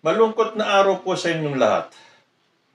Malungkot na araw po sa inyong lahat.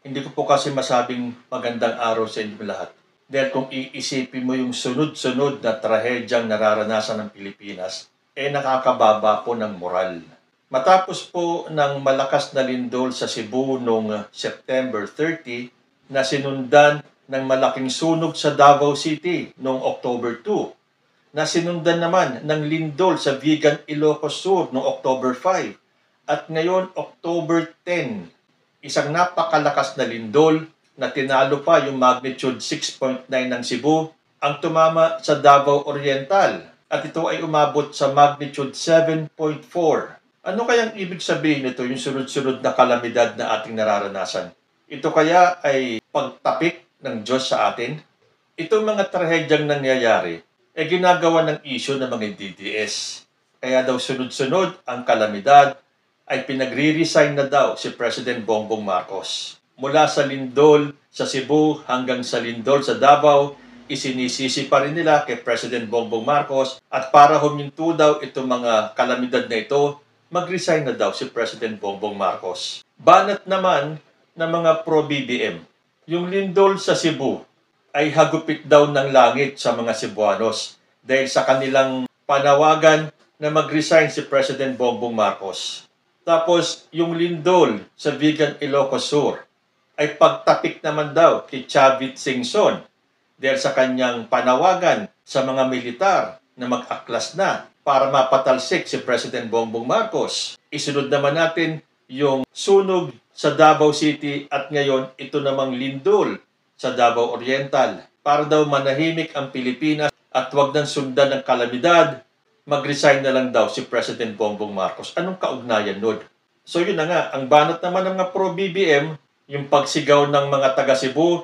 Hindi ko po kasi masabing magandang araw sa inyong lahat. Dahil kung iisipin mo yung sunod-sunod na trahedyang nararanasan ng Pilipinas, nakakababa po ng moral. Matapos po ng malakas na lindol sa Cebu noong September 30 na sinundan ng malaking sunog sa Davao City noong October 2, na sinundan naman ng lindol sa Vigan, Ilocos Sur noong October 5, at ngayon, October 10, isang napakalakas na lindol na tinalo pa yung magnitude 6.9 ng Cebu ang tumama sa Davao Oriental. At ito ay umabot sa magnitude 7.4. Ano kayang ibig sabihin nito, yung sunod-sunod na kalamidad na ating nararanasan? Ito kaya ay pagtapik ng Diyos sa atin? Itong mga trahedyang nangyayari ay ginagawa ng isyu ng mga DDS. Kaya daw sunod-sunod ang kalamidad, ay pinagre-resign na daw si President Bongbong Marcos. Mula sa lindol sa Cebu hanggang sa lindol sa Davao, isinisisi pa rin nila kay President Bongbong Marcos, at para huminto daw itong mga kalamidad na ito, mag-resign na daw si President Bongbong Marcos. Banat naman ng mga pro-BBM, yung lindol sa Cebu ay hagupit daw ng langit sa mga Cebuanos dahil sa kanilang panawagan na mag-resign si President Bongbong Marcos. Tapos, yung lindol sa Vigan, Ilocos Sur ay pagtapik naman daw kay Chavit Singson dahil sa kanyang panawagan sa mga militar na mag-aklas na para mapatalsik si President Bongbong Marcos. Isunod naman natin yung sunog sa Davao City at ngayon ito namang lindol sa Davao Oriental. Para daw manahimik ang Pilipinas at wag nang sundan ng kalamidad, mag-resign na lang daw si President Bongbong Marcos. Anong kaugnayan nun? So yun na nga, ang banat naman ng mga pro-BBM, yung pagsigaw ng mga taga Cebu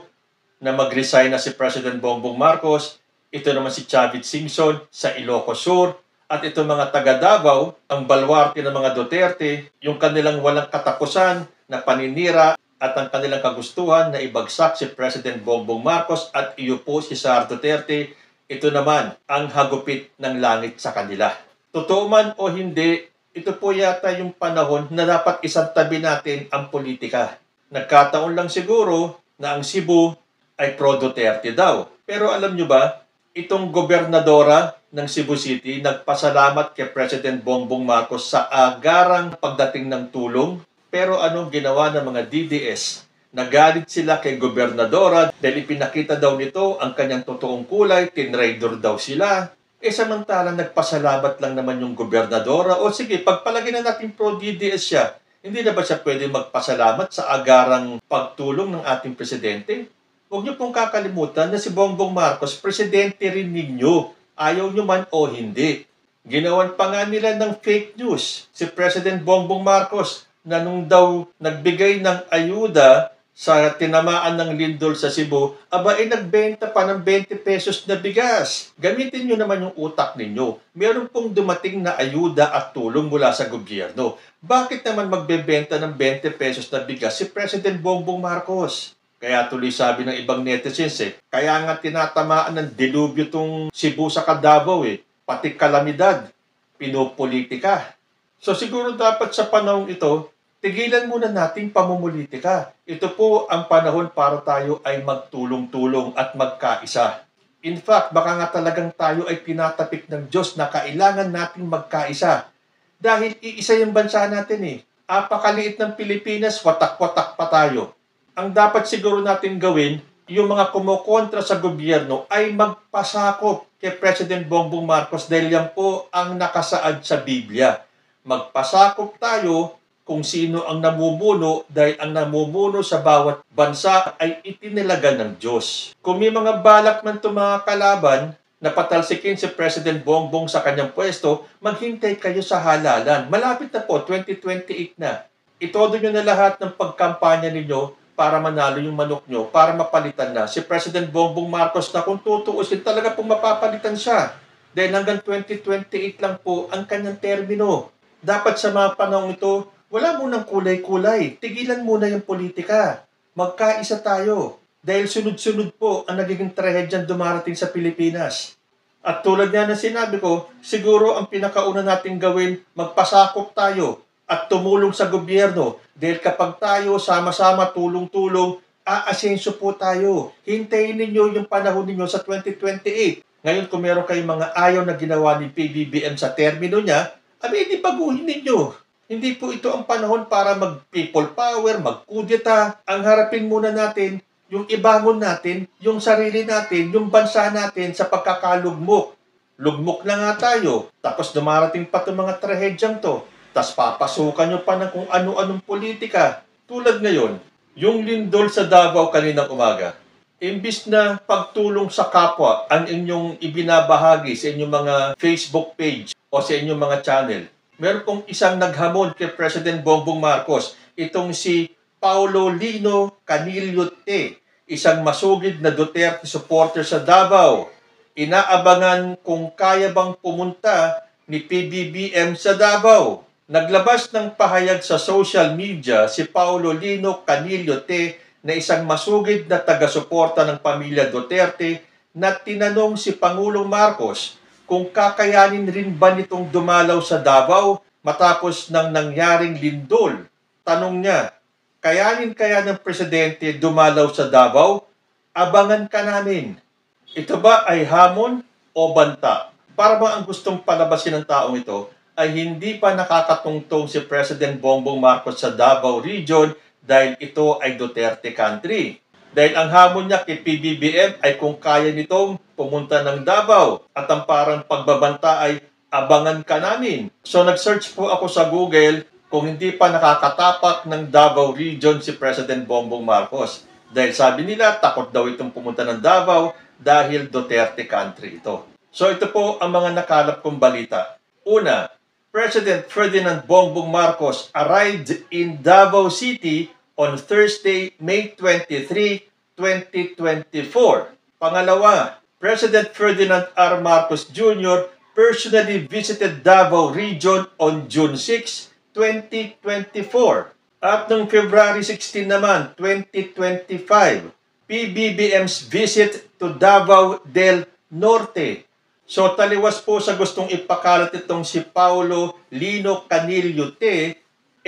na mag-resign na si President Bongbong Marcos, ito naman si Chavit Singson sa Ilocos Sur, at ito mga taga Davao, ang balwarte ng mga Duterte, yung kanilang walang katapusan na paninira at ang kanilang kagustuhan na ibagsak si President Bongbong Marcos at iupo si Sara Duterte, ito naman ang hagupit ng langit sa kanila. Totoo man o hindi, ito po yata yung panahon na dapat isantabi natin ang politika. Nagkataon lang siguro na ang Cebu ay pro-Duterte daw. Pero alam nyo ba, itong gobernadora ng Cebu City nagpasalamat kay President Bongbong Marcos sa agarang pagdating ng tulong. Pero anong ginawa ng mga DDS? Nagalit sila kay gobernadora dahil ipinakita daw nito ang kanyang totoong kulay, tinraidor daw sila. Samantalang nagpasalamat lang naman yung gobernadora. O sige, pagpalagay na natin pro-DDS siya, hindi na ba siya pwede magpasalamat sa agarang pagtulong ng ating presidente? Huwag niyo pong kakalimutan na si Bongbong Marcos, presidente rin ninyo. Ayaw niyo man o hindi. Ginawan pa nga nila ng fake news si President Bongbong Marcos na nung daw nagbigay ng ayuda sa tinamaan ng lindol sa Cebu, nagbenta pa ng 20 pesos na bigas. Gamitin nyo naman yung utak ninyo. Meron pong dumating na ayuda at tulong mula sa gobyerno. Bakit naman magbebenta ng 20 pesos na bigas si President Bongbong Marcos? Kaya tuloy sabi ng ibang netizens, kaya nga tinatamaan ng delubyo tong Cebu sa Davao, pati kalamidad, pinopolitika. So siguro dapat sa panahon ito, tigilan muna nating pamumulitika. Ito po ang panahon para tayo ay magtulong-tulong at magkaisa. In fact, baka nga talagang tayo ay tinatapik ng Diyos na kailangan nating magkaisa. Dahil iisa yung bansa natin Apakaliit ng Pilipinas, watak-watak pa tayo. Ang dapat siguro natin gawin, yung mga kumukontra sa gobyerno ay magpasakop kay President Bongbong Marcos dahil yan po ang nakasaad sa Biblia. Magpasakop tayo kung sino ang namumuno dahil ang namumuno sa bawat bansa ay itinilaga ng Diyos. Kung may mga balak man itong mga kalaban na patalsikin si President Bongbong sa kanyang pwesto, maghintay kayo sa halalan. Malapit na po, 2028 na. Itodo nyo na lahat ng pagkampanya ninyo para manalo yung manok nyo, para mapalitan na si President Bongbong Marcos na kung tutuusin talaga pong mapapalitan siya. Dahil hanggang 2028 lang po ang kanyang termino. Dapat sa mga panahon ito, wala munang kulay-kulay. Tigilan muna yung politika. Magkaisa tayo. Dahil sunod-sunod po ang nagiging trahedyang dumarating sa Pilipinas. At tulad nga na sinabi ko, siguro ang pinakauna nating gawin, magpasakop tayo. at tumulong sa gobyerno. Dahil kapag tayo sama-sama tulong-tulong, aasenso po tayo. Hintayin ninyo yung panahon ninyo sa 2028. Ngayon, kung meron kayong mga ayaw na ginawa ni PBBM sa termino niya, hindi baguhin ninyo. Hindi po ito ang panahon para mag-people power, mag-kudeta. Ang harapin muna natin, yung ibangon natin, yung sarili natin, yung bansa natin sa pagkakalugmok. Lugmok na nga tayo, tapos dumarating pa itong mga trahedyang to. Tapos papasukan nyo pa ng kung ano-anong politika. Tulad ngayon, yung lindol sa Davao kaninang umaga. Imbis na pagtulong sa kapwa ang inyong ibinabahagi sa inyong mga Facebook page o sa inyong mga channel, meron pong isang naghamon kay President Bongbong Marcos, itong si Paulo Lino Canillo T., isang masugid na Duterte supporter sa Davao. Inaabangan kung kaya bang pumunta ni PBBM sa Davao. Naglabas ng pahayag sa social media si Paulo Lino Canillo T., na isang masugid na taga-suporta ng pamilya Duterte, na tinanong si Pangulong Marcos kung kakayanin rin ba nitong dumalaw sa Davao matapos ng nangyaring lindol. Tanong niya, kayanin kaya ng presidente dumalaw sa Davao? Abangan ka namin. Ito ba ay hamon o banta? Para ba ang gustong palabasin ng taong ito ay hindi pa nakakatungtong si President Bongbong Marcos sa Davao Region dahil ito ay Duterte country. Dahil ang hamon niya kay PBBM ay kung kaya nitong pumunta ng Davao at ang parang pagbabanta ay abangan ka namin. So nag-search po ako sa Google kung hindi pa nakakatapak ng Davao Region si President Bongbong Marcos. Dahil sabi nila takot daw itong pumunta ng Davao dahil Duterte country ito. So ito po ang mga nakalap kong balita. Una, President Ferdinand Bongbong Marcos arrived in Davao City on Thursday, May 23, 2024. Pangalawa, President Ferdinand R. Marcos Jr. personally visited Davao Region on June 6, 2024. At noong February 16 naman, 2025, PBBM's visit to Davao del Norte. So taliwas po sa gustong ipakalat itong si Paulo Lino Canillo T.,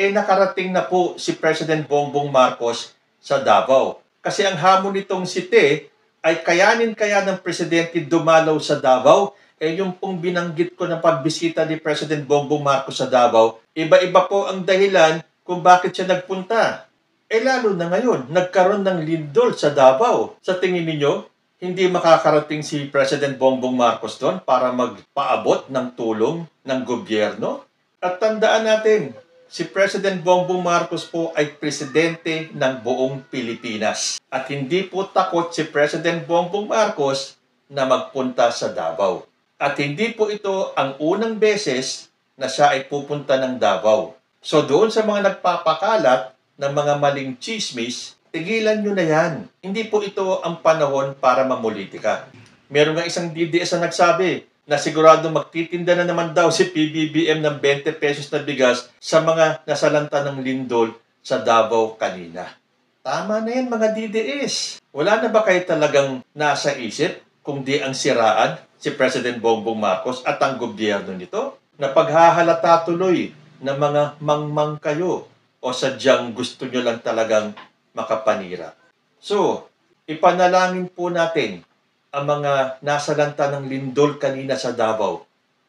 nakarating na po si President Bongbong Marcos sa Davao. Kasi ang hamon nitong si T. ay kayanin kaya ng presidente dumalaw sa Davao. Yung pong binanggit ko ng pagbisita ni President Bongbong Marcos sa Davao, iba-iba po ang dahilan kung bakit siya nagpunta. Lalo na ngayon, nagkaroon ng lindol sa Davao. Sa tingin ninyo, hindi makakarating si President Bongbong Marcos doon para magpaabot ng tulong ng gobyerno? At tandaan natin, si President Bongbong Marcos po ay presidente ng buong Pilipinas. At hindi po takot si President Bongbong Marcos na magpunta sa Davao. At hindi po ito ang unang beses na siya ay pupunta ng Davao. So doon sa mga nagpapakalat ng mga maling chismis, tigilan nyo na yan. Hindi po ito ang panahon para mamulitika. Meron nga isang DDS na nagsabi na sigurado magtitinda na naman daw si PBBM ng 20 pesos na bigas sa mga nasalanta ng lindol sa Davao kanina. Tama na yan mga DDS. Wala na ba kayo talagang nasa isip kung di ang siraan si President Bongbong Marcos at ang gobyerno nito? Na paghahalata tuloy na mga mangmang kayo o sadyang gusto nyo lang talagang makapanira. So, ipanalangin po natin ang mga nasalanta ng lindol kanina sa Davao.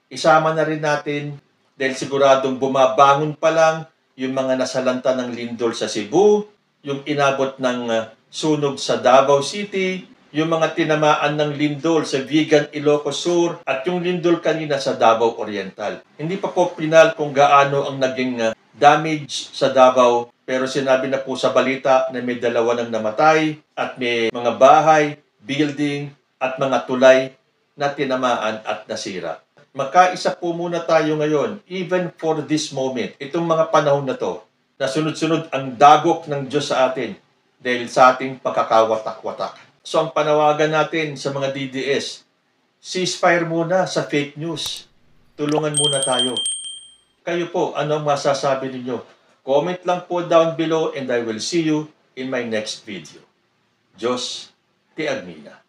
Isama na rin natin dahil siguradong bumabangon pa lang yung mga nasalanta ng lindol sa Cebu, yung inabot ng sunog sa Davao City, yung mga tinamaan ng lindol sa Vigan, Ilocos Sur, at yung lindol kanina sa Davao Oriental. Hindi pa po pinal kung gaano ang naging damage sa Davao, pero sinabi na po sa balita na may 2 nang namatay at may mga bahay, building, at mga tulay na tinamaan at nasira. Magkaisa po muna tayo ngayon, even for this moment, itong mga panahon na to, na sunod-sunod ang dagok ng Diyos sa atin dahil sa ating pagkakawatak-watak. So ang panawagan natin sa mga DDS, ceasefire muna sa fake news. Tulungan muna tayo. Kayo po, anong masasabi ninyo? Comment lang po down below and I will see you in my next video. Diyos, ti Agmina.